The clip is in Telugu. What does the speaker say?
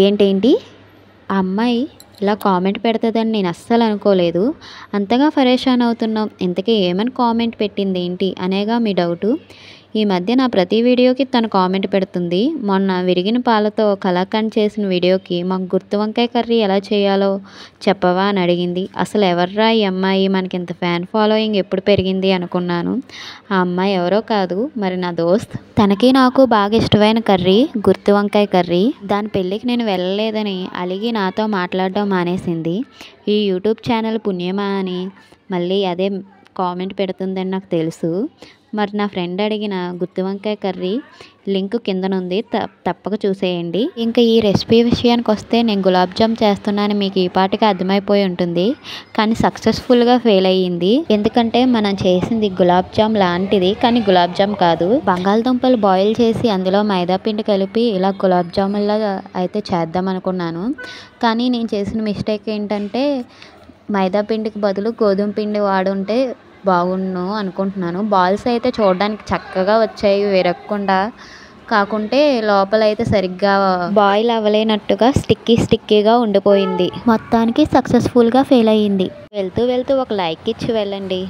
ఏంటేంటి ఆ అమ్మాయి ఇలా కామెంట్ పెడుతుందని నేను అస్సలు అనుకోలేదు. అంతగా పరేషాన్ అవుతున్నాం, ఇంతకీ ఏమని కామెంట్ పెట్టింది ఏంటి అనేగా మీ డౌటు. ఈ మధ్య నా ప్రతి వీడియోకి తను కామెంట్ పెడుతుంది. మొన్న విరిగిన పాలతో కలాకండ్ చేసిన వీడియోకి మాకు గుత్తి వంకాయ కర్రీ ఎలా చేయాలో చెప్పవా అని అడిగింది. అసలు ఎవర్రా ఈ అమ్మాయి, మనకి ఇంత ఫ్యాన్ ఫాలోయింగ్ ఎప్పుడు పెరిగింది అనుకున్నాను. ఆ అమ్మాయి ఎవరో కాదు, మరి నా దోస్త్. తనకి నాకు బాగా ఇష్టమైన కర్రీ గుత్తి వంకాయ కర్రీ. దాని పెళ్ళికి నేను వెళ్ళలేదని అలిగి నాతో మాట్లాడడం మానేసింది. ఈ యూట్యూబ్ ఛానల్ పుణ్యమా అని మళ్ళీ అదే కామెంట్ పెడుతుందని నాకు తెలుసు. మరి నా ఫ్రెండ్ అడిగిన గుత్తి వంకాయ కర్రీ లింక్ కిందనుంది, తప్పక చూసేయండి. ఇంకా ఈ రెసిపీ విషయానికి వస్తే నేను గులాబ్ జామ్ చేస్తున్నాను మీకు ఈ పాటికి అర్థమైపోయి ఉంటుంది. కానీ సక్సెస్ఫుల్గా ఫెయిల్ అయ్యింది. ఎందుకంటే మనం చేసింది గులాబ్ జామ్ లాంటిది, కానీ గులాబ్ జామ్ కాదు. బంగాళదుంపలు బాయిల్ చేసి అందులో మైదా పిండి కలిపి ఇలా గులాబ్ జాముల్లా అయితే చేద్దాం అనుకున్నాను. కానీ నేను చేసిన మిస్టేక్ ఏంటంటే మైదా పిండికి బదులు గోధుమ పిండి వాడుంటే బాగుండు అనుకుంటున్నాను. బాల్స్ అయితే చూడడానికి చక్కగా వచ్చాయి విరగకుండా, కాకుంటే లోపలైతే సరిగ్గా బాయిల్ అవ్వలేనట్టుగా స్టిక్కీగా ఉండిపోయింది. మొత్తానికి సక్సెస్ఫుల్గా ఫెయిల్ అయ్యింది. వెళ్తూ వెళ్తూ ఒక లైక్ ఇచ్చి వెళ్ళండి.